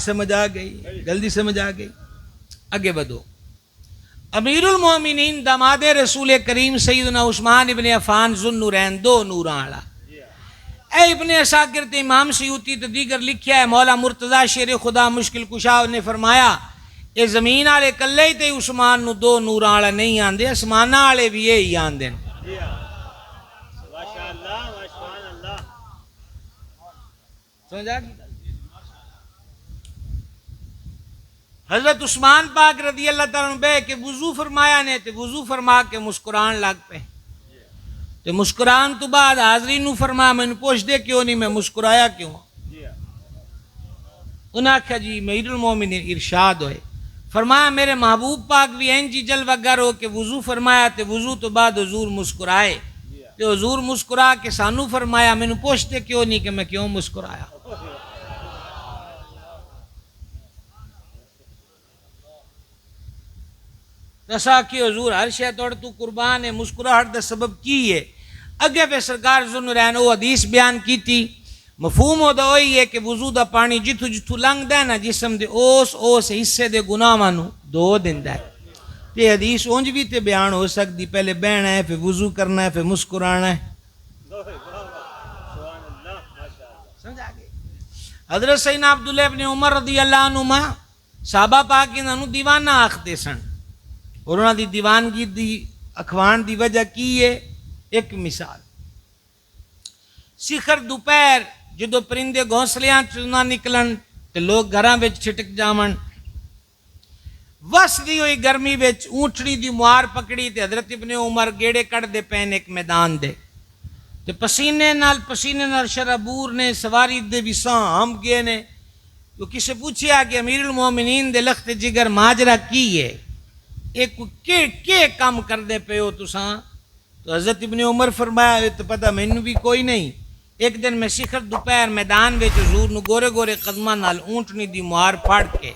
سمجھ آ گئی؟ جلدی سمجھ آ گئی؟ آگے بدو. امیر المومنین داماد رسول کریم سیدنا عثمان ابن عفان ذو النورین، دو نوراں والا. اے ابن اساکر تے امام سیوطی تے دیگر لکھیا ہے، مولا مرتضی شیر خدا مشکل کشا نے فرمایا اے زمین والے کلے ہی تے عثمان نو دو نوراں والا نہیں آندے، اسماناں والے بھی یہی آندے. سمجھا گی؟ حضرت عثمان پاک رضی اللہ تعالیٰ عنہ بے کہ وضو فرمایا نے تے وضو فرما کے مسکران لگ پہ. تے مسکران تو بعد حاضرین نو فرمایا میں نے پوچھ دے کیوں نہیں، میں مسکرایا کیوں؟ انہاں کہا جی امیر المومنین ارشاد ہوئے، فرمایا میرے محبوب پاک بھی اینجی جلوہ گر ہو کہ وضو فرمایا تے وضو تو بعد حضور مسکرائے تے حضور مسکرا کے سانو فرمایا میں نے پوچھ دے کیوں نہیں کہ میں کیوں مسکرایا. تسا کہ حضور ہر شے توڑ تو قربان ہے، مسکراہٹ دا سبب کی ہے؟ اگے پہ سرکار ذو النورین وہ حدیث بیان کی تھی، مفہوم ہو دا ہوئی ہے کہ وضو دا پانی جتھو جتھو لنگ دا ہے نا جسم دے اوس حصے دے گناہاں نو دھو دیندا ہے. یہ حدیث اونج بھی تے بیان ہو سکتی، پہلے بہنا ہے پھر وضو کرنا ہے پھر مسکرانا ہے. سمجھا گئے؟ حضرت سیدنا عبداللہ ابن عمر رضی اللہ عنہما صحابہ پاک انہاں نو دیوانہ آکھدے سن، اور انہاں دی دیوانگی دی اکھوان دی وجہ کی ہے؟ ایک مثال، سکھر دوپہر جدو پرندے گھونسلیاں چنا نکلن تے لوگ گھراں وچ چھٹک جاون، وس دی ہوئی گرمی وچ اونٹڑی دی موار پکڑی تے حضرت ابن عمر گیڑے کڑ دے پین ایک میدان دے تے پسینے نال شرابور نے سواری دے بھی ہم گئے نے. تو کسے پوچھیا کہ امیر المومنین دے لخت جگر ماجرا کی ہے، ایک کے کام کر دے پے ہو تساں؟ تو حضرت ابن عمر فرمایا تو پتہ مینوں بھی کوئی نہیں. ایک دن میں سکھر دوپہر میدان وچ حضور نو گورے گورے قدماں نال اونٹنی دی موار پھڑ کے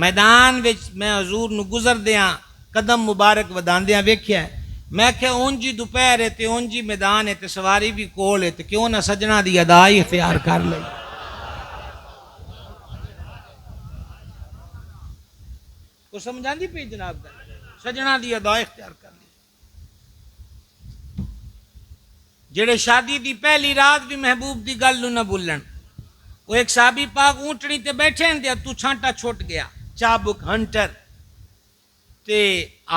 میدان وچ میں حضور نو گزر دیاں قدم مبارک وداندیاں ویکھیا ہے. میں کہ اونجی دوپہر ہے تے اونجی میدان ہے تے سواری بھی کول ہے تے کیوں نہ سجنا دی ادا ہی اختیار کر لئی. کو سمجھان دی پئی جناب دا سجنا دی ادا اختیار کر لی. جڑے شادی دی پہلی رات بھی محبوب دی گل نو نہ بھولن. وہ ایک صحابی پاک اونٹنی تے بیٹھے ہیں تو چھانٹا چھوٹ گیا، چابک ہنٹر تے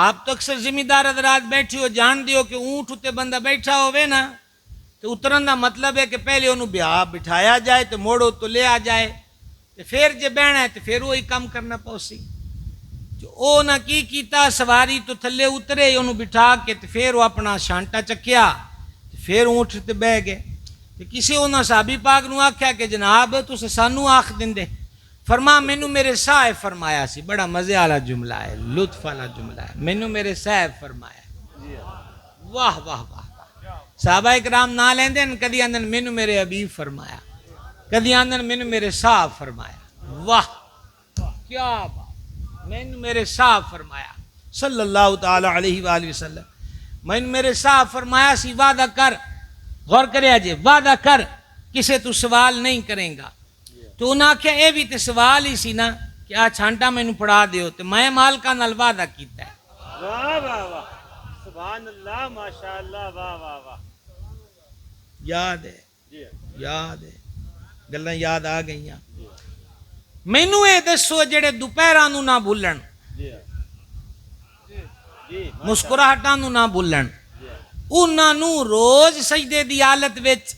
آپ تو اکثر ذمہ دار حضرات بیٹھے ہو جان دیو کہ اونٹ تے بندہ بیٹھا ہوئے نا تو اترن دا مطلب ہے کہ پہلے انہوں بٹھایا جائے تو موڑو تو لے آ جائے تے پھر جے بہنا ہے تو پھر وہی کام کرنا پوسی. جو او نہ کی کیتا سواری تو تھلے اترے انہوں بٹھا کے تے پھر وہ اپنا شانٹا چکیا پھر اونٹ تے بہ گئے. تے کسی انہوں صحابی پاک نو آکھیا کہ جناب تسے سانو آکھ دندے. فرما مینو میرے صاحب فرمایا سی، بڑا مزے والا جملہ ہے، لطف والا جملہ ہے، مینو میرے صاحب فرمایا. واہ واہ واہ واہ. صحابہ اکرام نہ لیندے کدی آندن مینو میرے حبیب فرمایا، کدی آندن مینو میرے صاحب فرمایا. واہ کیا بات، مینو میرے صاحب فرمایا صلی اللہ تعالی علیہ وآلہ وسلم. مینو میرے صاحب فرمایا سی وعدہ کر، غور کرے جے، وعدہ کر کسے تو سوال نہیں کریں گا. تو انہاں کہا اے بھی تے سوال ہی سی نا کہ آ چھانٹا میں نو پڑھا دیو تے میں مالکہ نال وعدہ کیتا ہے. واہ واہ واہ سبحان اللہ ماشاءاللہ واہ واہ واہ. یاد ہے یاد ہے گلاں یاد آ گئیاں. مینوں اے دسو جڑے دوپہراں نو نہ بھولن، مسکراہٹاں نو نہ بھولن، انہاں نو روز سجدے دی حالت وچ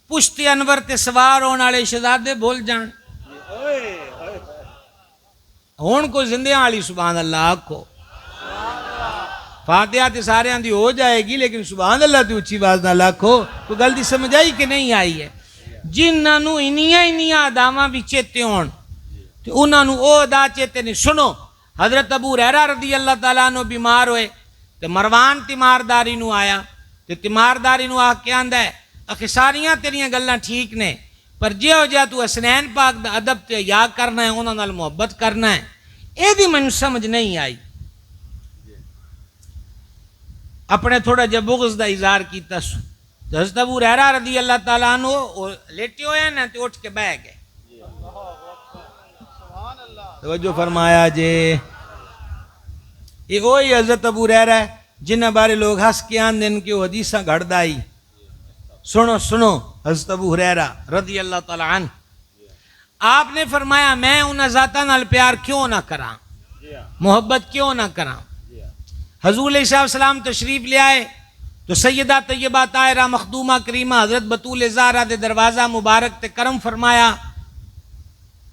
پشتی انور تے سوار ہونے والے شہزادے بھول جان. ہون کو زندیاں والی سبحان اللہ آکھو. فاتحہ تے سارے آندھی ہو جائے گی لیکن سبحان اللہ تے اچھی باز نہ لاکھو. تو غلطی سمجھ آئی کہ نہیں آئی ہے؟ جنہاں نو انیاں اداواں بھی چیتے ہون تے انہاں نو او ادا چیتے نہیں. سنو حضرت ابو ہریرہ رضی اللہ تعالیٰ عنہ بیمار ہوئے تے مروان تیمارداری نو آیا تے تیمارداری نو آ کے آندا ہے اکھے ساریاں تیریاں گلاں ٹھیک نے پر جے ہو جا تو حسنین پاک دا ادب تے یا کرنا ہے انہاں نال محبت کرنا ہے. اے دی مینوں سمجھ نہیں آئی. اپنے تھوڑا جا بغض دا اظہار کیتا سو. حضرت ابو ہریرہ رضی اللہ تعالیٰ عنہ لیٹے ہوئے نا تے اٹھ کے بہ گئے. توجہ فرمایا جے یہ وہی حضرت ابو ہریرہ ہے جنہ بارے لوگ ہنس کے آندن کہ وہ حدیثاں گھڑدا ہی سنو سنو حضرت ابو ہریرہ رضی اللہ تعالی عنہ آپ نے فرمایا میں انہاں ذاتاں نال پیار کیوں نہ کراں محبت کیوں نہ کراں حضور علیہ السلام تشریف لے آئے تو سیدہ طیبہ طاہرہ مخدومہ کریمہ حضرت بطول زہرا دے دروازہ مبارک تے کرم فرمایا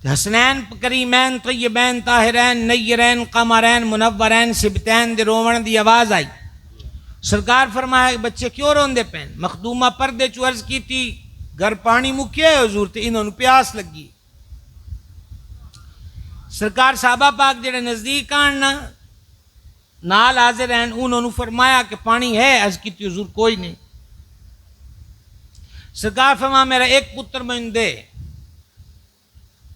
حسنین کریمین طیبین طاہرین نیرین قمرین منورین سبتین دے روون دی آواز آئی سرکار فرمایا بچے کیوں روندے پین مخدومہ پردے چو عرض کی تھی گھر پانی مکیا ہے حضور تے انہوں نے پیاس لگی سرکار صحابہ پاک جڑے نزدیک آنا نال حاضر ہیں انہوں نے فرمایا کہ پانی ہے عرض کی تھی حضور کوئی نہیں سرکار فرمایا میرا ایک پتر میں دے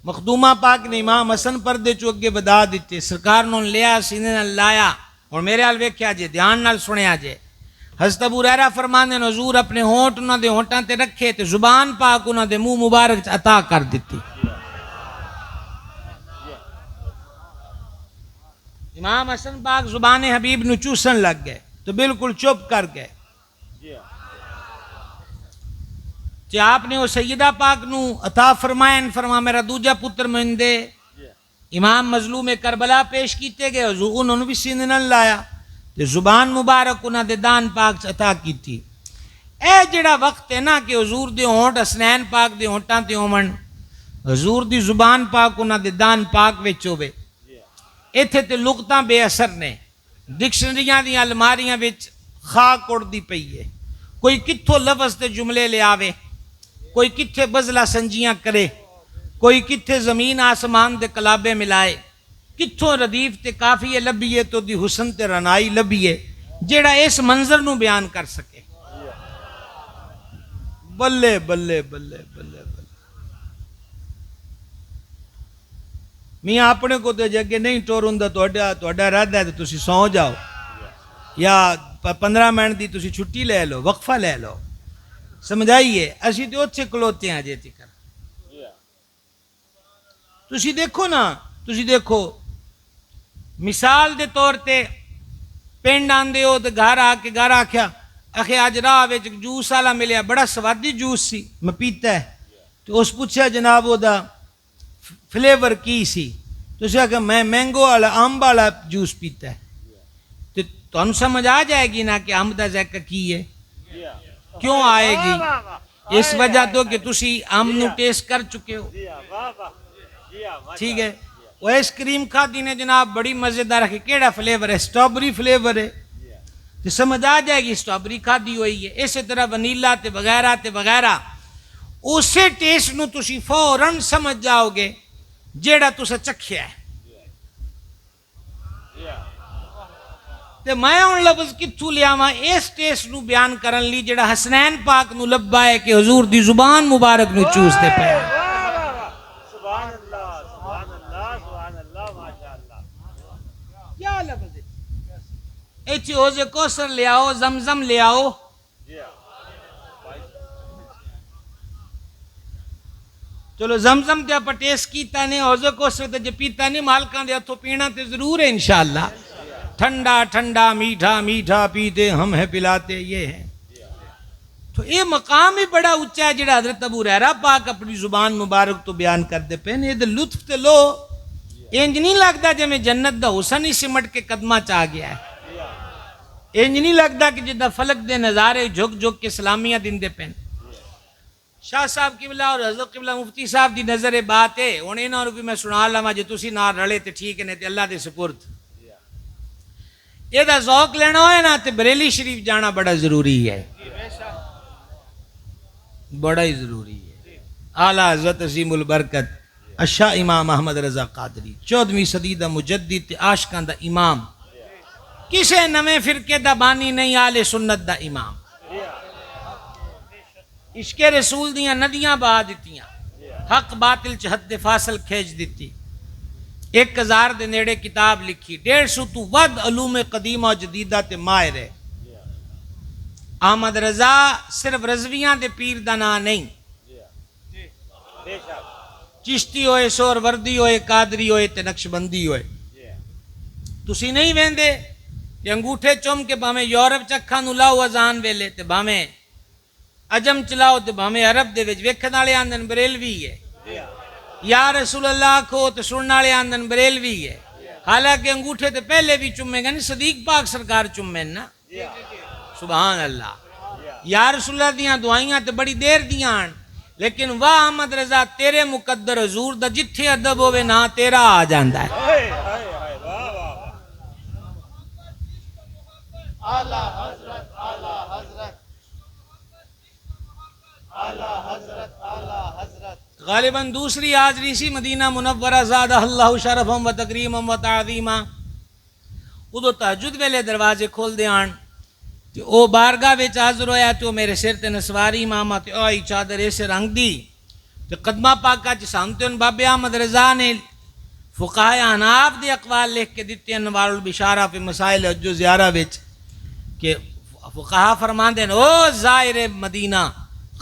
مخدومہ پاک نے امام حسن پردے چو اگے بدا دیتے سرکار نے لیا سینے نال لایا اور میرے حال ویکھیا جے دھیان نال سنیا جے حضرت ابو ہریرہ فرماندے نے حضور اپنے ہونٹ انہاں دے ہونٹاں تے رکھے تے زبان پاک انہاں دے منہ مبارک عطا کر دیتی امام حسن پاک زبان حبیب نو چوسن لگ گئے تو بالکل چپ کر گئے کہ آپ نے وہ سیدہ پاک نو عطا فرمائن فرما میرا دوجا پتر من دے امام مظلوم کربلا پیش کیتے گئے حضور انہوں نے بھی سینے نہ لایا تے زبان مبارک انہاں دے دان پاک عطا کیتی اے جڑا وقت ہے نا کہ حضور دے ہونٹ حسنین پاک دے ہونٹاں تے ہومن حضور دی زبان پاک انہاں دے دان پاک وچ ہوے ایتھے تے لغتاں بے اثر نے ڈکشنریاں دی الماریاں وچ خاک اڑدی پئی ہے کوئی کتھوں لفظ تے جملے لے آوے کوئی کتھے بزلہ سنجیاں کرے کوئی کتھے زمین آسمان دے کلابے ملائے کتھوں ردیف تے کافیے لبیے تو دی حسن تے رنائی لبیے جیڑا اس منظر نو بیان کر سکے بلے بلے بلے بلے بلے میاں اپنے کو تے جگہ نہیں ٹورندہ توڑا رہتا ہے تو تسی سو جاؤ یا 15 منٹ دی تسی چھٹی لے لو وقفہ لے لو سمجھائیے اسی تو اچھے کلوتے ہیں جیتی کر تسی دیکھو نا تسی دیکھو مثال دے طور تے پینڈ آن دے ہو تو گھر آکھیا اخی آج راہ ویچ جوس آلا ملیا بڑا سوادی جوس سی میں پیتا ہے تو اس پوچھا جناب وہ دا فلیور کی سی تو اسے کہا میں مینگو والا آم والا جوس پیتا ہے تو انہوں سمجھ آ جائے گی نا کہ آم دا ذائقہ کی ہے کیوں آئے گی اس وجہ تو کہ تسی آم نو ٹیسٹ کر چکے ہو ٹھیک ہے وہ ایس کریم کھا دی نے جناب بڑی مزیدار ہے کیڑا فلیور ہے سٹرابری فلیور ہے تو سمجھ آ جائے گی سٹرابری کھا دی ہوئی ہے اسی طرح ونیلا تے وغیرہ اسے ٹیسٹ نو تسی فوراً سمجھ جاؤ گے جیڑا تسا چکھیا ہے تے میں ان لفظ کتھوں لیا ماں اس ٹیسٹ نو بیان کرن لی جیڑا حسنین پاک نو لبا ہے کہ حضور دی زبان مبارک نو چوس دے پہ سبحان اللہ سبحان اللہ سبحان اللہ ماشاءاللہ کیا لفظ ہے ایچی حوض کوثر لے آؤ زمزم لے آؤ چلو زمزم تے اپا ٹیسٹ کیتا نہیں حوض کوثر تے جے پیتا نہیں مالکان دے ہتھوں پینا تے ضرور ہے انشاءاللہ ٹھنڈا ٹھنڈا میٹھا میٹھا پیتے ہم ہیں پلاتے یہ ہیں تو یہ مقام ہی بڑا اونچا ہے جڑا حضرت ابو ہریرہ پاک اپنی زبان مبارک تو بیان کر دے پہنے یہ لطف تے لو انج نہیں لگتا جے میں جنت دا حسن ہی سمٹ کے قدمہ چاہ گیا ہے انج نہیں لگتا کہ جدہ فلک دے نظارے جھک جھک کے سلامیاں دن دے پہنے شاہ صاحب قبلہ اور حضرت قبلہ مفتی صاحب دی نظر بات ہے انہیں انہوں نے بھی میں سنا لما جو تسی نہ رڑے تے ٹھیک ہے نہیں تے اللہ دے سپرد یہ دا ذوق لینا ہوئے نا تے بریلی شریف جانا بڑا ضروری ہے بڑا ہی ضروری ہے اعلیٰ حضرت عظیم البرکت اشاہ امام احمد رضا قادری 14ویں صدی دا مجدد تے عاشقاں دا امام کسے نمے فرقے دا بانی نہیں آل سنت دا امام عشق رسول دیاں ندیاں بہا دیتیاں حق باطل چ حد فاصل کھیچ دیتی 1000 دے نیڑے کتاب لکھی 150 تو ود علوم قدیمہ و جدیدہ تے ماہر ہے احمد رضا صرف رضویاں دے پیر دا نا نہیں چشتی ہوئے، سور وردی ہوئے، قادری ہوئے تے نقشبندی ہوئے، تسی نہیں ویندے کہ انگوٹھے چوم کے بھامیں یورپ چکھاں نو لاؤ اذان ویلے تے بھامیں عجم چلاؤ تے بھامیں عرب دے وچ ویکھن والے آندن بریلوی ہے، یا رسول اللہ کھو تے سنن والے آندن بریلوی ہے، حالانکہ انگوٹھے تے پہلے بھی چومے گا نہیں، صدیق پاک سرکار چومے نا، سبحان اللہ، یا رسول اللہ دیاں دعائیاں تے بڑی دیر دیاں آن، لیکن واہ احمد رضا تیرے مقدر حضور دا جتھے ادب ہوئے نا تیرا آ جاندا ہے۔ غالباً دوسری حاضری سی مدینہ منورہ زادہ اللہ شرفم و تکریمم و تعظیمہ، ادو تہجد ویلے دروازے کھول دے آن تے او بارگاہ وچ حاضر ہویا تے او میرے سر تے نسواری ماما تے آئی چادر ایسے رنگ دی تے قدمہ پاکا چ سامتے ان بابے احمد رضا نے فقہائے احناف دے اقوال لکھ کے دیتے انوار البشارہ فی مسائل حج و زیارہ وچ کہ فقہا فرماندے او زائر مدینہ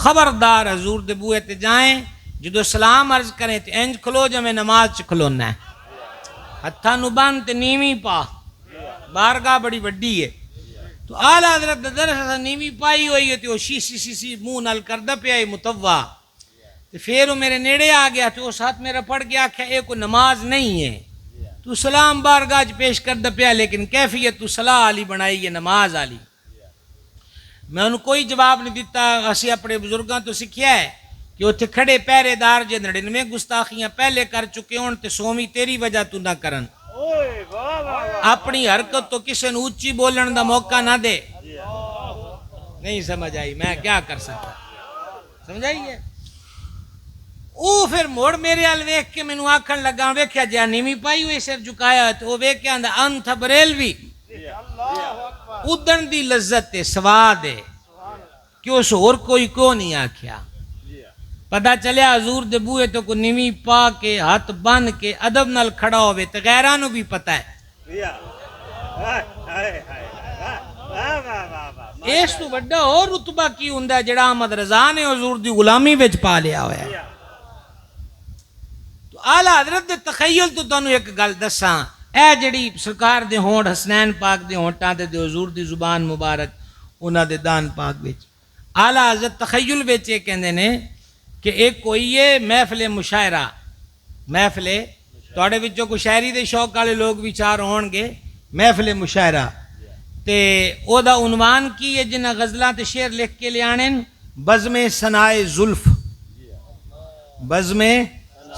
خبردار حضور دے بوئے تے جائیں، جدو سلام عرض کریں تے انج کھلو جمیں نماز چ کھلونا ہے، ہتھاں نو بند تے نیویں پا، بارگاہ بڑی وڈی ہے، تو آلہ حضرت درس نیویں پائی ہوئی ہے تے وہ شیسی منہ نال کردہ پہ آئی متوہ، تے پھر وہ میرے نیڑے آ گیا تو اس ہاتھ میرا پڑھ گیا کہ اے کوئی نماز نہیں ہے، تو سلام بارگاہ پیش کردہ پیا لیکن کیفیت تو صلاح علی بنائی ہے نماز علی۔ میں انہوں کوئی جواب نہیں دیتا، اسی اپنے بزرگاں تو سکھیا ہے کہ اتھے کھڑے پہرے دار جے 99 گستاخیاں پہلے کر چکے ہون تے سومی تیری وجہ تو نہ کرن، اپنی حرکت تو کسی نے اونچی بولن دا موقع نہ دے، نہیں سمجھ آئی میں کیا کر سکتا، سمجھ آئیے؟ او پھر موڑ میرے حال ویکھ کے مینوں آکھن لگا، ویکھیا جا نیویں پائی ہوئی سر جھکایا تو وہ ویکھ کے آندا انت بریلوی، ادن دی لذت ہے، سواد ہے کہ اس اور کوئی کو نہیں آکھیا، پتہ چلیا حضور دے بوئے تو کو نیویں پا کے ہاتھ بن کے ادب نال کھڑا ہوئے تو غیرانو بھی پتہ ہے، اس تو بڑا اور رتبہ کی ہوندا ہے جڑا احمد رضا نے حضور دی غلامی وچ پا لیا ہویا ہے۔ تو اعلیٰ حضرت دے تخیل تو تانوں ایک گل دساں، اے جڑی سرکار دے ہونٹ حسنین پاک دے ہونٹاں تے حضور دی زبان مبارک انہاں دے دان پاک وچ اعلیٰ حضرت تخیل وچ یہ کہندے نے کہ ایک کوئی ہے محفل مشاعرہ، محفل تواڈے وچوں کوئی شاعری دے شوق والے لوگ بھی چار ہون گے، محفل مشاعرہ تے او دا عنوان کی ہے جنہاں غزلاں تے شعر لکھ کے لے آنے بزم ثنائے زلف، بزم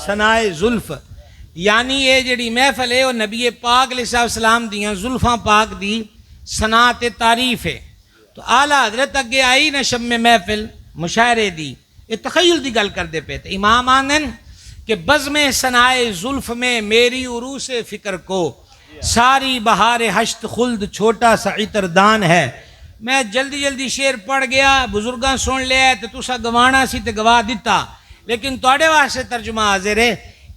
ثنائے زلف، یعنی یہ جڑی محفل ہے وہ نبی پاک علیہ السلام دیاں زلفاں پاک دی صنعت تعریف ہے، تو اعلیٰ حضرت اگے آئی نا شب میں محفل مشاعرے دی، یہ تخیل دی گل کر دے پہ تھے، امام آنن کہ بزم ثنائے زلف میں میری عروس فکر کو ساری بہار حشت خلد چھوٹا سا عطر دان ہے، میں جلدی جلدی شعر پڑھ گیا، بزرگاں سن لیا تو تسا گوانا سی تے گوا دیتا، لیکن توڑے واسطے ترجمہ حاضر ہے۔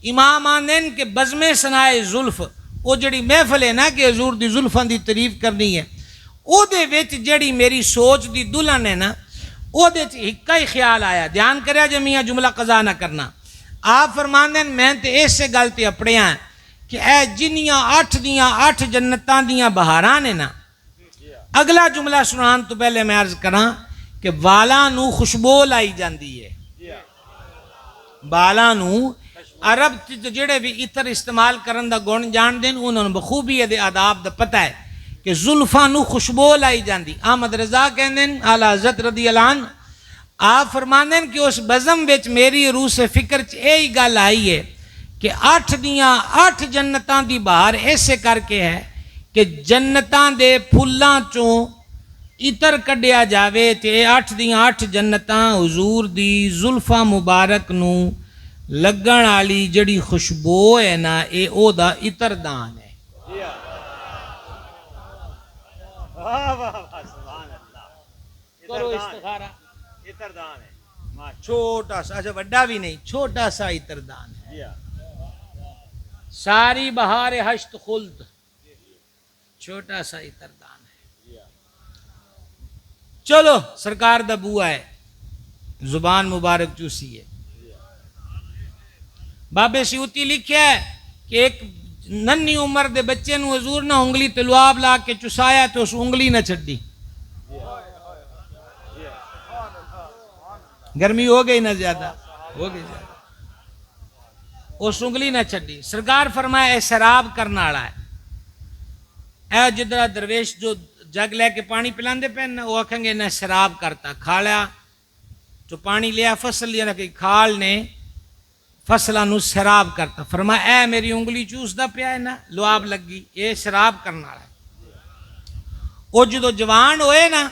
امام آندین کہ بزم ثنائے زلف، وہ جڑی محفل ہے نا کہ حضور دی زلفاں دی تعریف کرنی ہے، او دے وچ جڑی میری سوچ دی دلہن ہے نا، او دے ہکا ہی خیال آیا، دھیان کریا جے میاں جملہ قضا نہ کرنا، آپ فرماندین میں تے اس سے گل تے اپڑیاں کہ اے جنیاں 8 دیاں 8 جنتاں دیاں بہاراں نے نا، اگلا جملہ سنان تو پہلے میں عرض کراں کہ والاں نو خوشبو لائی جاندی ہے، بالاں نو عرب جڑے بھی عطر استعمال کرن دا گن جان دین انہوں نے بخوبی دے آداب دا پتہ ہے کہ زلفاں نو خوشبو لائی جاندی۔ احمد رضا کہندین اعلیٰ حضرت رضی اللہ عنہ، آپ فرماندین کہ اس بزم وچ میری روح سے فکر چ یہی گل آئی ہے کہ 8 دیاں 8 جنتاں دی بہار ایسے کر کے ہے کہ جنتاں دے پھلاں چوں عطر کڈیا جاوے تے 8 دیاں 8 جنتاں حضور دی زلفاں مبارک نو لگن والی جڑی خوشبو ہے نا اے او دا عطر دان ہے۔ کرو استخارہ، عطر دان ہے، چھوٹا سا، اچھا بڑا بھی نہیں، چھوٹا سا عطر دان ہے، ساری بہار حشت خلد، چھوٹا سا عطر دان ہے۔ چلو سرکار دا بوا ہے، زبان مبارک چوسی ہے، بابے سیوتی لکھیا ہے کہ ایک ننھی عمر دے بچے نو حضور نہ انگلی تے لعاب لا کے چسایا تو اس انگلی نہ چھڈی. گرمی ہو گئی نہ زیادہ ہو گئی زیادہ, اس انگلی نہ چھڈی. سرکار فرمایا اے سراب کرنا والا ہے. اے جدرا درویش جو جگ لے کے پانی پلاندے پہن نا, وہ آکھیں گے نہ شراب کرتا. کھا لیا جو پانی لیا فصل لیا کہ کھال نے فصلہ نو شراب کرتا. فرمایا اے میری انگلی چوس دا پیا ہے نا لعاب لگی, اے شراب کرنا ہے. وہ جدو جوان ہوئے نا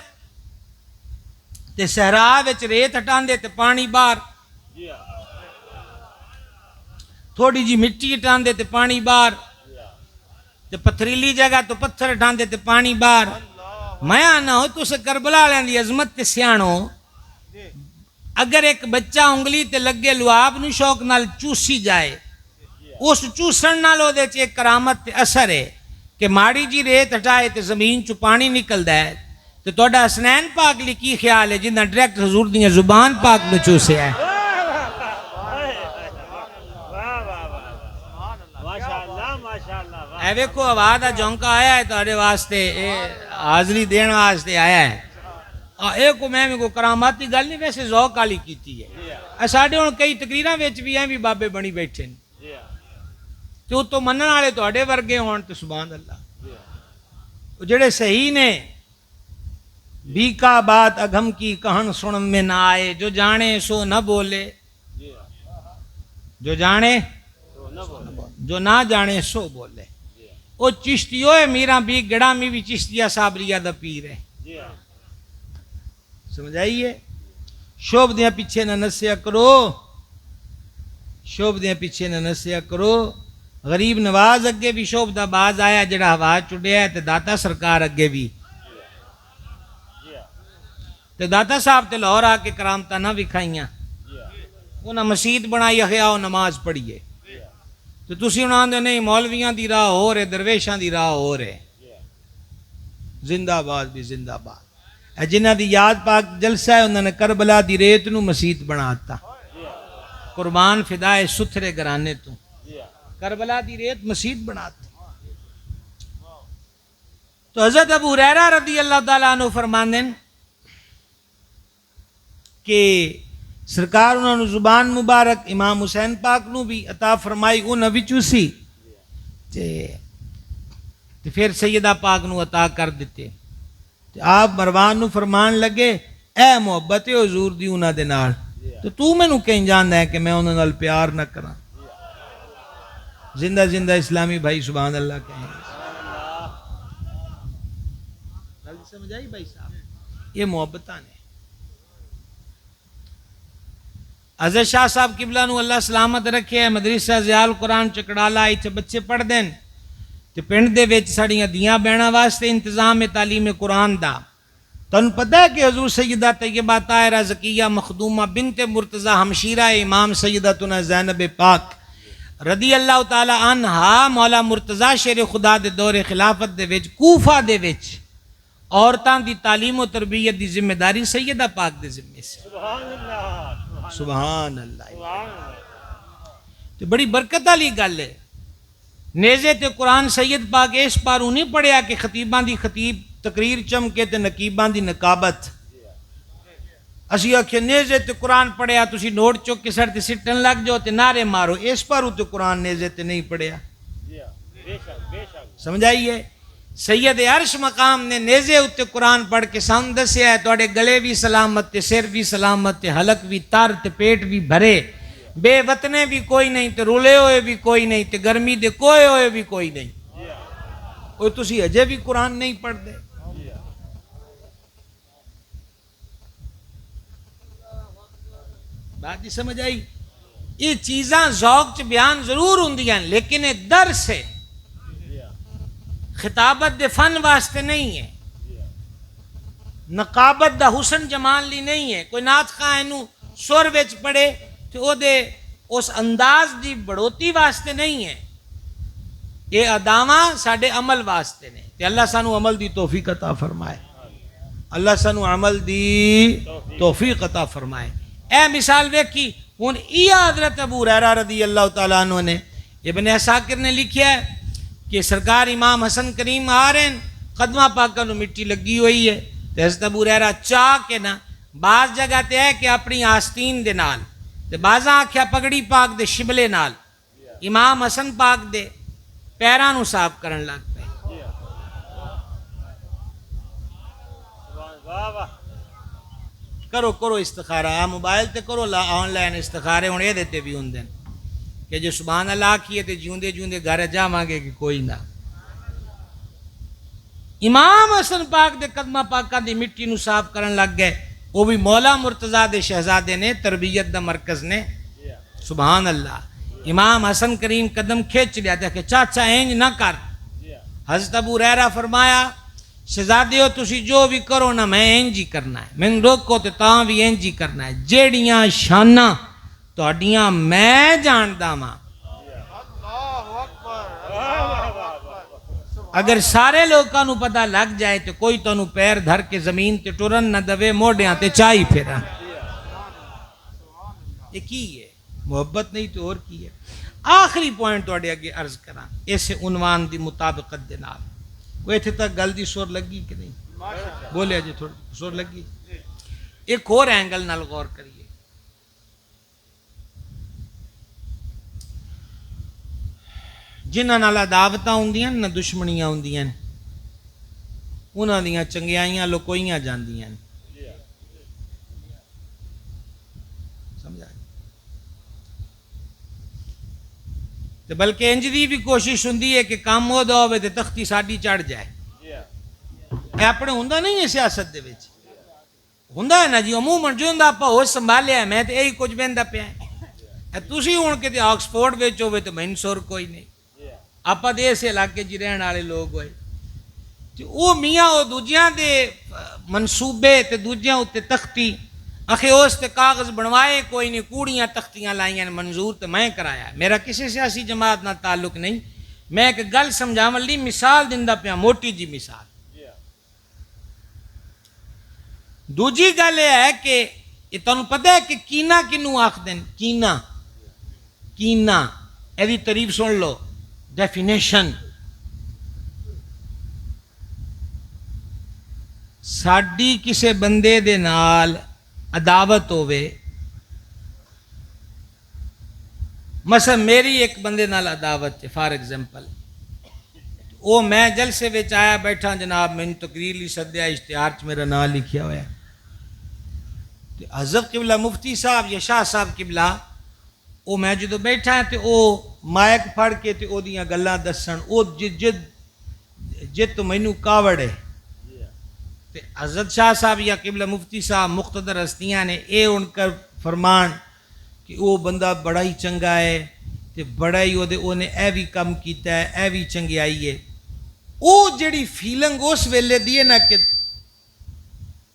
تے صحرا وچ ریت ہٹاندے تے پانی باہر, تھوڑی جی مٹی ہٹاندے تے پانی باہر, تے پتھریلی جگہ تو پتھر ہٹاندے تے پانی باہر. میں آنا ہو تو اسے کربلا والے دی عظمت تے سیاںو. اگر ایک بچہ انگلی تے لگے لعاب نو شوق نال چوسی جائے, اس چوسن نال او دے چ ایک کرامت تے اثر ہے کہ ماڑی جی ریت ہٹائے تے زمین چ پانی نکلدا ہے. تے تہاڈا حسنین پاک لی کی خیال ہے جنہاں ڈائریکٹ حضور دیاں زبان پاک نو چوسیا ہے؟ اے ویکھو آواز دا جھونکا آیا ہے تہاڈے واسطے, اے حاضری دین واسطے آیا ہے. اے کو میں کو کراماتی گل نہیں, ویسے ذوق والی کیتی ہے. ساڈے ہن کئی تقریراں وچ بھی ایویں بابے بنی بیٹھے نے تے تو منن والے تہاڈے ورگے ہون تے سبحان اللہ. جڑے صحیح نے بیکا بات اگم کی کہن سنن میں نہ آئے, جو جانے سو نہ بولے, جو جانے جو نہ جانے سو بولے. وہ چشتی ہوئے میرا بھی گڑامی بھی چشتیہ صابریہ دا پیر ہے. سمجھائیے, شوب دیاں پیچھے نہ نسیا کرو, شوب دیاں پیچھے نہ نسیا کرو. غریب نواز اگے بھی شوب دا باز آیا جڑا ہوا چڑیا ہے, تے داتا سرکار اگے بھی, تے داتا صاحب تے لاہور آ کے کرامتاں نہ وکھائیاں, انہاں مسجد بنائی اخیا نماز پڑھیے. تو تسی انہاں دے نہیں مولویاں دی راہ ہو رہے, درویشاں دی راہ ہو رہے. زندہ باد بھی زندہ باد. جنہ دی یاد پاک جلسہ ہے انہوں نے کربلا دی ریت نو مسجد بناتا. قربان فدائے ستھرے گرانے تو کربلا دی ریت مسجد بناتا. تو حضرت ابو ہریرہ رضی اللہ تعالیٰ عنہ فرماندے کہ سرکار انہوں نے زبان مبارک امام حسین پاک نو بھی عطا فرمائی, انہوں بھی چوسی تے پھر سیدہ پاک نو عطا کر دیتے. آپ مروان نو فرمان لگے اے محبت حضور دی انہاں دے نال, تو مینوں کہیں جاندا ہے کہ میں انہاں نال پیار نہ کراں. زندہ زندہ اسلامی بھائی سبحان اللہ کہیں. سمجھ آئی بھائی صاحب, یہ محبتاں نے. حضرت شاہ صاحب قبلہ نو اللہ سلامت رکھے, مدرسہ ضیاء القرآن چکڑالا ایتھے بچے پڑھ دین تے پنڈ دے وچ ساڈیاں دیاں بہناں واسطے انتظام تعلیم قرآن دا. تانوں پتہ ہے کہ حضور سیدہ طیبہ طاہرہ زکیہ مخدومہ بنت مرتضی ہمشیرہ امام سیدتنا زینب پاک رضی اللہ تعالی عنہا مولا مرتضی شیر خدا دے دور خلافت دے وچ کوفہ دے وچ عورتاں دی تعلیم و تربیت دی ذمہ داری سیدہ پاک دے ذمے سے. سبحان اللہ سبحان اللہ. تو بڑی برکت والی گل ہے. نیزے تے قرآن سید پاک اس پاروں نہیں پڑھیا کہ خطیباں دی خطیب تقریر چمکے تے نقیباں دی نقابت. اسی آکھے نیزے تے قرآن پڑھیا تسی نوٹ چک کے سر تے سٹن لگ جاؤ تے نعرے مارو, اس پاروں تے قرآن نیزے تے نہیں پڑھیا. سمجھائیے, سید عرش مقام نے نیزے اتے قرآن پڑھ کے سام دسیا ہے تواڈے گلے بھی سلامت تے سر بھی سلامت تے حلق بھی تر تے پیٹ بھی بھرے, بے وطنے بھی کوئی نہیں تے رولے ہوئے بھی کوئی نہیں تے گرمی دے کوئے ہوئے بھی کوئی نہیں. وہ تسی اجے بھی قرآن نہیں پڑھ دے. بات ہی سمجھ آئی. یہ چیزاں ذوق چ بیان ضرور ہوندیاں لیکن یہ درس ہے, خطابت دے فن واسطے نہیں ہے, نقابت دا حسن جمال لی نہیں ہے. کوئی نعت خواہ اینو سر وچ پڑھے تو او دے اس انداز دی بڑھوتی واسطے نہیں ہے. یہ اداواں ساڈے عمل واسطے نے. تے اللہ سانو عمل دی توفیق عطا فرمائے, اللہ سانو عمل دی توفیق عطا فرمائے. اے مثال ویکھی ہوں یہ حضرت ابو ہریرہ رضی اللہ تعالیٰ عنہ نے ابن عساکر نے لکھا ہے کہ سرکار امام حسن کریم آ رہے ہیں قدمہ پاکاں نو مٹی لگی ہوئی ہے تو حضرت ابو ہریرہ چاہ کے نا بعض جگہ تے ہے کہ اپنی آستین دے نال تے بعضاں آکھیا پگڑی پاک دے شبلے نال امام حسن پاک دے پیراں نو صاف کرن لگ پے واہ واہ کرو استخارہ موبائل تے کرو آن لائن استخارے ہوں یہ تے بھی ہوں کہ جو سبحان اللہ کیے تے جیوندے جیوندے گھر جا مانگے کہ کوئی نہ امام حسن پاک دے قدمہ پاکاں دی مٹی نو صاف کرن لگ گئے وہ بھی مولا مرتضیٰ دے شہزادے نے تربیت دا مرکز نے سبحان اللہ امام حسن کریم قدم کھینچ لیا تھا کہ چاچا اینج نہ کر حضرت ابو ہریرہ فرمایا شہزادیو تسی جو بھی کرو نا میں اینج ہی کرنا ہے میں روکو تے تاں بھی اینج ہی کرنا ہے جیڑیاں شاناں تہاڈیاں میں جاندا ماں اگر سارے لوگاں نو پتہ لگ جائے تو کوئی تانوں پیر دھر کے زمین تے ٹرن نہ دوے موڈیاں تے چائی پھیرا یہ کی ہے محبت نہیں تو اور کی ہے آخری پوائنٹ تواڈے اگے عرض کراں اس عنوان دی مطابقت دے نال کوئی اتنے تک گل دی سور لگی کہ نہیں بولے جی تھوڑی سور لگی ایک اور اینگل نال غور کریے جنہاں نال عداوتاں ہوندیاں نہ دشمنیاں ہوندیاں انہاں دیاں چنگیائیاں لکوئیاں جاندیاں سمجھا تو بلکہ انج دی بھی کوشش ہوندی ہے کہ کام ہو دا ہوئے تے تختی ساڈی چڑھ جائے اے اپنے ہوندا نہیں ہے سیاست دے وچ ہوندا ہے نا جی عموماً جو ہوندا آپا ہوش سنبھالیا ہے میں تے یہی کچھ بہندا پیا ہے تسی ہون کے تے آکسفورڈ وچ ہوئے تے میں سور کوئی نہیں آپا دے اس علاقے جی رہن والے لوگ ہوئے وہ میاں وہ دوجیاں دے منصوبے تے دوجیاں تے تختی اخی اس تے کاغذ بنوائے کوئی نہیں کوڑیاں تختیاں لائیاں منظور تے میں کرایا میرا کسی سیاسی جماعت نہ تعلق نہیں میں ایک گل سمجھاون لی مثال دیندا پیا موٹی جی مثال دوجی گل یہ ہے کہ یہ تانوں پتہ ہے کہ کینا کنوں آکھدن کینا کینا ایدی تعریف سن لو ڈیفینیشن ساڈی کسے بندے دے نال عداوت ہوئے مثلا میری ایک بندے نال عداوت ہے فار ایگزامپل وہ میں جلسے وچ آیا بیٹھا جناب میں تقریر لی سدیا اشتہار چ میرا نام لکھیا ہوا ہے حضرت قبلہ مفتی صاحب یا شاہ صاحب قبلہ وہ میں جدو بیٹھا تے وہ مائک پھڑ کے تے او دیاں گلاں دسن او جت مینوں کاوڑ ہے تے حضرت شاہ صاحب یا قبلہ مفتی صاحب مقتدر ہستیاں نے اے ان کر فرمان کہ وہ بندہ بڑا ہی چنگا ہے تے بڑا ہی او نے اے بھی کم کیتا ہے اے بھی چنگیائی ہے او جڑی فیلنگ اس ویلے دی ہے نا کہ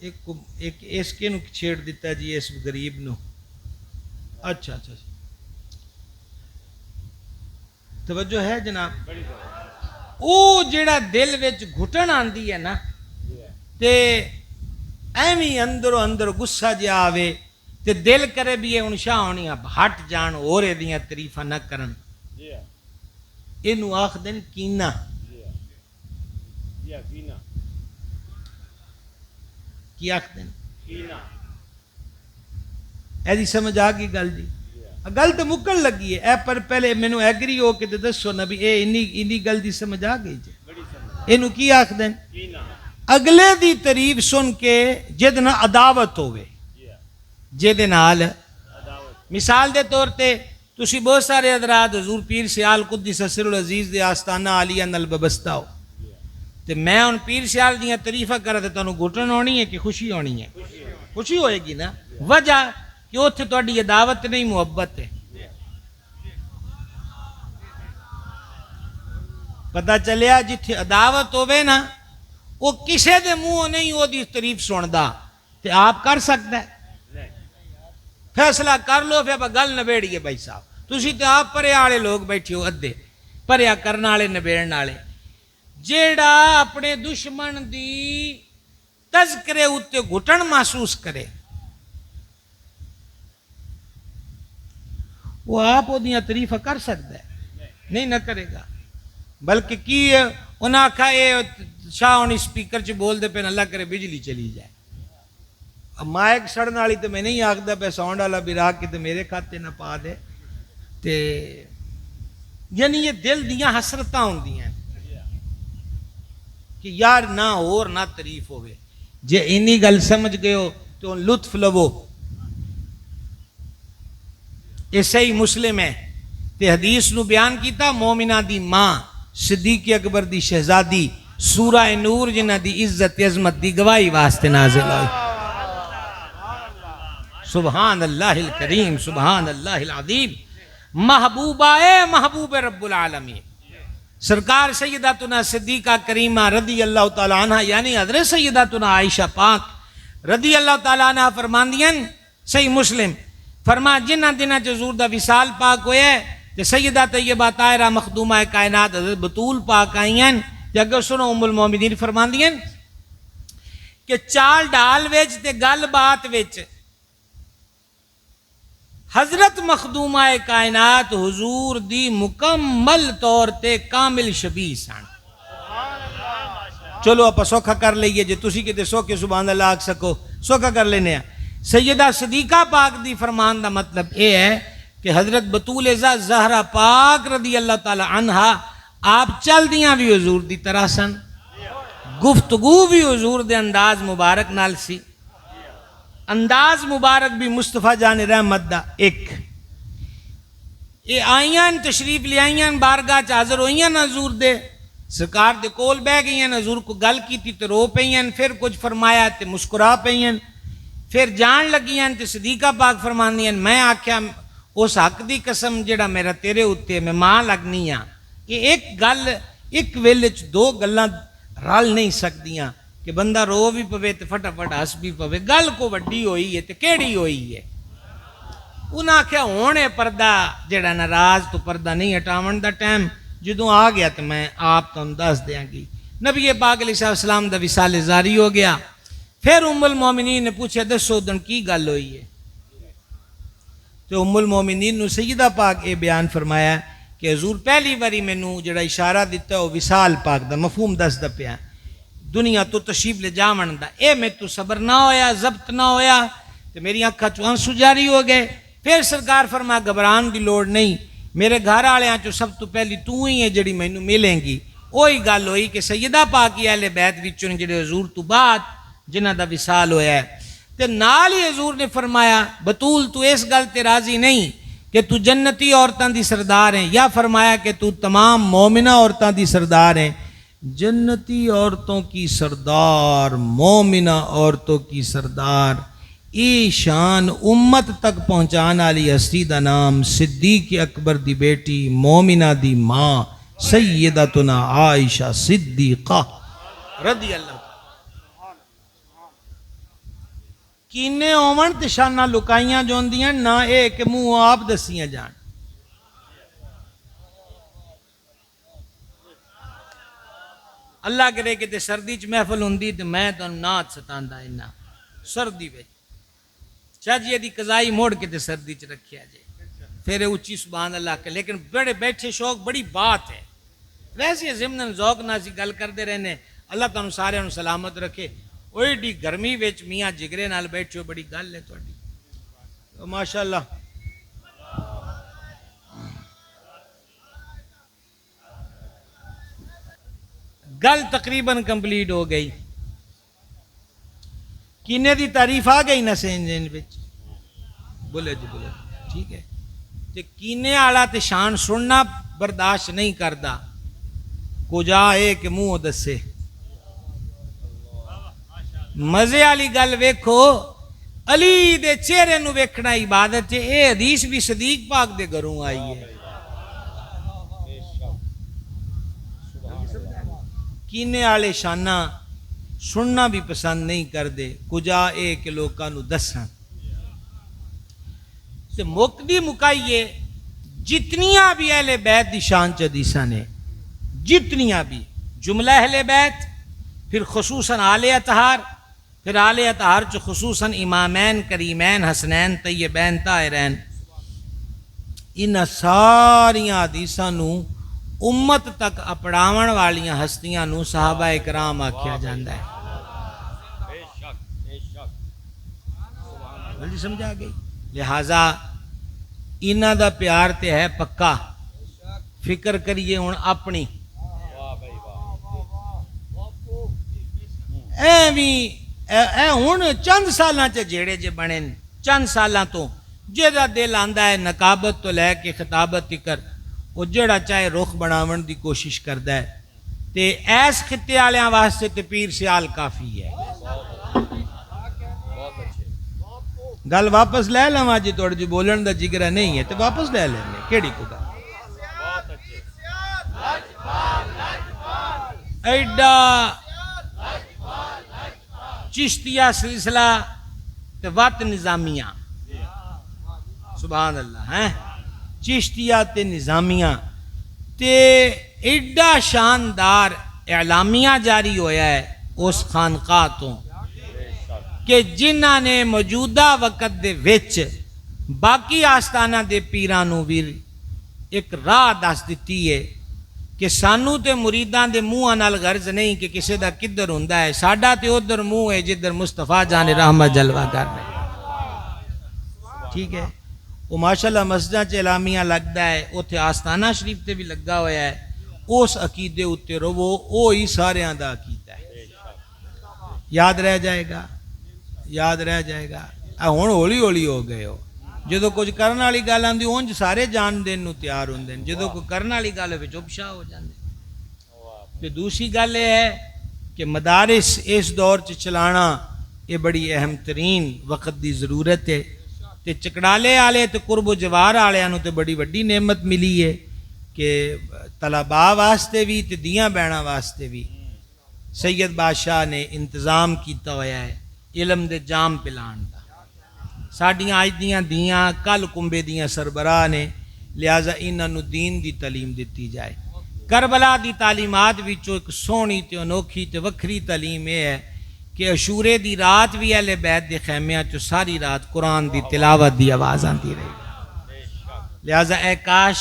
ایک اس کے نو چھیڑ دیتا جی اس غریب نو اچھا توجہ ہے جناب او جڑا دل وچ گھٹن آندی ہے نا تے ایویں اندروں اندر غصہ جا آوے تے دل کرے بھی یہ شاہ ہونی اب ہٹ جان اور دیاں تعریفاں نہ کرن اینو آکھدن کینا کی آکھدن ایسی سمجھ آ گئی گل جی گل تو مکن لگی ہے اے پر پہلے مینو ایگری ہو کے دسو نا بھی اے انی گل دی سمجھ آ گئی جی اینو کی آکھدن اگلے دی تعریف سن کے جد نہ عداوت ہوئے جد نال مثال دے طور تے تسی بہت سارے حضرات حضور پیر سیال قدس سر العزیز دے آستانہ عالیہ نال ببستہ ہو تے میں ان پیر سیال دیاں تعریفہ کرا تے تانوں گھٹن ہونی ہے کہ خوشی ہونی ہے خوشی ہوئے گی نا وجہ کہ اتنے تہاڈی عداوت نہیں محبت ہے پتہ چلیا جتھے عداوت ہوئے نا وہ کسے دے منہ نہیں وہ دی تعریف سندا تے آپ کر سکتا ہے فیصلہ کر لو پھر گل نبیڑیے بھائی صاحب تسی تے آپ پرے والے لوگ بیٹھے ہو ادھے پریا کرن والے نبیڑن والے جیڑا اپنے دشمن دی تذکرے اتے گھٹن محسوس کرے وہ آپ وہ تعریفہ کر سکتا ہے؟ نہیں نہ کرے گا. بلکہ کی انہاں آکھا یہ شاہ ہوں اسپیکر چ بول دے پہ اللہ کرے بجلی چلی جائے. اب مائک سڑن والی تو میں نہیں آخدا پہ ساؤنڈ والا بھی راہ کے تو میرے کھاتے نہ پا دے. تے یعنی یہ دل دیاں حسرتاں ہوندیاں کہ یار نہ اور نہ تعریف ہوئے. جے اینی گل سمجھ گئے ہو تو لطف لو. یہ صحیح مسلم ہے تے حدیث نو بیان کیتا مومنہ دی ماں صدیق اکبر دی شہزادی سورہ نور جنہ دی عزت عظمت دی گواہی واسطے نازل ہوئی. سبحان اللہ الکریم سبحان اللہ العظیم. محبوبہ محبوب رب العالمین سرکار سیداتنا صدیقہ کریمہ رضی اللہ تعالیٰ عنہ یعنی حضرت سیداتنا عائشہ پاک رضی اللہ تعالیٰ عنہ فرماندیاں صحیح مسلم فرما جنہ دنہ چ حضور دا وصال پاک ہوئے تے سیدہ طیبہ طاہرہ مخدومہ کائنات حضرت بطول پاک آئیں تے اگر سنو ام المومنین فرماندیاں کہ چال ڈال ویچ تے گل بات ویچ حضرت مخدومہ کائنات حضور دی مکمل طور تے کامل شبیہ سن. چلو اپا سوکھا کر لئیے جے تسی کہتے سوکھے سبحان اللہ آکھ سکو سوکھا کر لینے ہیں. سیدہ صدیقہ پاک دی فرمان دا مطلب یہ ہے کہ حضرت بطول زہرہ پاک رضی اللہ تعالی عنہ آپ چل دیاں بھی حضور دی طرح سن, گفتگو بھی حضور دے انداز مبارک نال سی, انداز مبارک بھی مصطفیٰ جان رحمت دا ایک یہ آئیاں تشریف لے آئیاں بارگاہ حاضر ہوئیاں حضور دے سرکار دے کول بہ گئیاں حضور کو گل کی تھی تو رو پئیاں پھر کچھ فرمایا تے مسکرا پئیاں پھر جان لگیاں تے صدیقہ پاک فرماندیاں میں آکھیا اس حق دی قسم جڑا میرا تیرے اتے میں ماں لگنی ہاں کہ ایک گل ایک ویلے دو گلاں رل نہیں سکدیاں کہ بندہ رو بھی پوے تے فٹافٹ ہس بھی پوے گل کو وڈی ہوئی ہے تے کیڑی ہوئی ہے. انہاں آکھیا ہونے پردہ جڑا ناراض تو پردہ نہیں ہٹاون دا ٹائم جدوں آ گیا تو میں آپ تو دس دیاں گی. نبی پاک علیہ السلام دا وصال جاری ہو گیا. پھر ام المومنین نے پوچھا دسو دن کی گل ہوئی ہے تو ام المومنین نے سیدہ پاک یہ بیان فرمایا کہ حضور پہلی باری مینوں جڑا اشارہ دیتا ہے وہ وصال پاک دا مفہوم دس دا پیا دنیا تو تشریف لے جاون دا اے میں تو صبر نہ ہویا ضبط نہ ہویا تو میری آنکھاں چوں آنسو جاری ہو گئے. پھر سرکار فرما گھبران دی لوڑ نہیں میرے گھر والےاں چوں سب تو پہلی تو ہی ہے جڑی مینوں ملیں گی. وہی گل ہوئی کہ سیدہ پاک اہل بیت وچوں جڑے حضور تو بعد جنہ دا وصال ہویا ہے تے نال ہی حضور نے فرمایا بطول تو اس گل تے راضی نہیں کہ تو جنتی عورتاں دی سردار ہیں یا فرمایا کہ تو تمام مومنہ عورتاں دی سردار ہیں. جنتی عورتوں کی سردار مومنہ عورتوں کی سردار ای شان امت تک پہنچانا والی ہستی دا نام صدیق اکبر دی بیٹی مومنہ دی ماں سیدتنا عائشہ صدیقہ رضی اللہ. کینے اومن تے شانہ لکائیاں جوندیاں نہ اے کہ منہ آپ دسیاں جان. اللہ کرے کہ تے سردی چ محفل ہوندی تے میں تو نات ستاندا اینا سردی وچ چاجیے دی قضائی موڑ کے تے سردی چ رکھیا جے پھر اچھی سبحان اللہ کے لیکن بڑے بیٹھے شوق بڑی بات ہے. ویسے ضمن ذوق نازی گل کردے رہنے اللہ تعالیٰ سارے سلامت رکھے. اوئی ڈی گرمی وچ میاں جگرے نال بیٹھو بڑی گل ہے تہاڈی ماشاءاللہ. گل تقریباً کمپلیٹ ہو گئی. کینے دی تعریف آ گئی نا سین وچ بولے جی بولے ٹھیک ہے. تے کینے والا تے شان سننا برداشت نہیں کردا کجا اے کہ منہ دسے. مزے والی گل ویکھو علی دے چہرے نو ویکھنا عبادت ہے. اے حدیث بھی صدیق پاک دے گھروں آئی ہے. کینے والے شانہ سننا بھی پسند نہیں کردے کجا اے کہ لوکاں نو دساں. تے مکدی مکائیے جتنیاں بھی اہل بیت دی شان چ حدیثاں نے جتنیاں بھی جملہ اہل بیت پھر خصوصاً آل اطہار پھر آل اطہار خصوصاً امامین کریمین حسنین طیبین طاہرین انہاں ساریاں حدیثاں نو امت تک اپڑاون والیاں ہستیاں نو صحابہ اکرام آکھیا جاندا ہے. بے شک بے شک. جلدی سمجھا گئی. لہٰذا انہاں دا پیار تے ہے پکا. فکر کریے ہن اپنی. واہ بھائی واہ. اے ہن چند سالاں چ جیڑے جے بنے چند سالاں تو جہدا دل آندا ہے نقابت تو لے کے خطابت تکر وہ جڑا چاہے رخ بناون دی کوشش کردا ہے تے ایس خطے والیاں واسطے تے پیر سیال کافی ہے. بہت اچھے. گل واپس لے لواں جی تھوڑے جی بولن دا جگرا نہیں ہے تے واپس لے لینے کیڑی کو گل. بہت اچھے. ایڈا چشتیہ سلسلہ تے وط نظامیہ سبحان اللہ ہیں چشتیہ تے نظامیہ تے ایڈا شاندار اعلامیہ جاری ہویا ہے اس خانقاہ تو کہ جنہاں نے موجودہ وقت دے وچ باقی آستانہ دے پیرانو بھی ایک راہ دس دیتی ہے کہ سانو تے مریداں دے منہ نال غرض نہیں کہ کسے دا کدھر ہوندا ہے. ساڈا تے ادھر منہ ہے جدھر مصطفیٰ جان رحمت جلوہ کر رہے. ٹھیک ہے. وہ ماشاءاللہ مسجداں چ اعلامیہ لگدا ہے اوتھے آستانہ شریف تے بھی لگا ہویا ہے. اس عقیدے اتے رہو وہی ساریاں دا عقیدہ ہے. یاد رہ جائے گا یاد رہ جائے گا. ہن ہولی ہولی ہو گئے ہو. جدو کچھ کرنے والی گل آتی اونج سارے جان دین نو تیار ہوندے ہیں. جدو کوئی کرنے والی گل ہوے چپ شاہ ہو جاندے. تے دوسری گل یہ ہے کہ مدارس اس دور چ چلانا یہ بڑی اہم ترین وقت دی ضرورت ہے. تے چکڑالے والے تے قرب و جوار والےاں نو تے بڑی وڈی نعمت ملی ہے کہ طلباء واسطے بھی تے دیاں بہناں واسطے بھی سید بادشاہ نے انتظام کیتا ہویا ہے علم دے جام پلان دا. ساڈیاں اج دیاں دیاں کل کنبے دیاں سربراہ نے لہٰذا انہاں نو دین دی تعلیم دیتی جائے. کربلا دی تعلیمات وچوں ایک سونی تے انوکھی تے وکھری تعلیم یہ ہے کہ عشورے دی رات بھی اہل بیت دے خیمیاں چوں ساری رات قرآن دی تلاوت دی آواز آندی رہی. لہٰذا اے کاش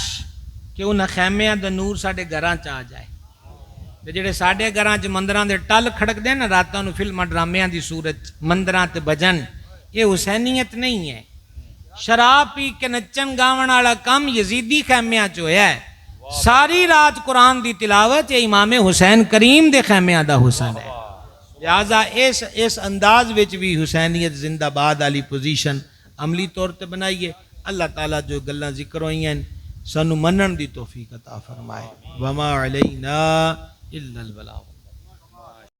کہ انہاں خیمیاں دا نور ساڈے گھراں چ آ جائے. تے جڑے ساڈے گھراں چ مندراں دے ٹل کھڑک دے نا راتاں نو فلماں ڈرامیاں دی صورت مندراں تے بجن یہ حسینیت نہیں ہے. شراب پی کے نچن گاون والا کم یزیدی خیمیاں چ ہویا ہے. ساری رات قرآن دی تلاوت یہ امام حسین کریم دے خیمیاں دا حسن ہے. لہٰذا اس انداز وچ بھی حسینیت زندہ باد والی پوزیشن عملی طور تے بنائیے. اللہ تعالیٰ جو گلاں ذکر ہوئی ہیں سانو منن دی توفیق عطا فرمائے. وما علینا الا البلاغ.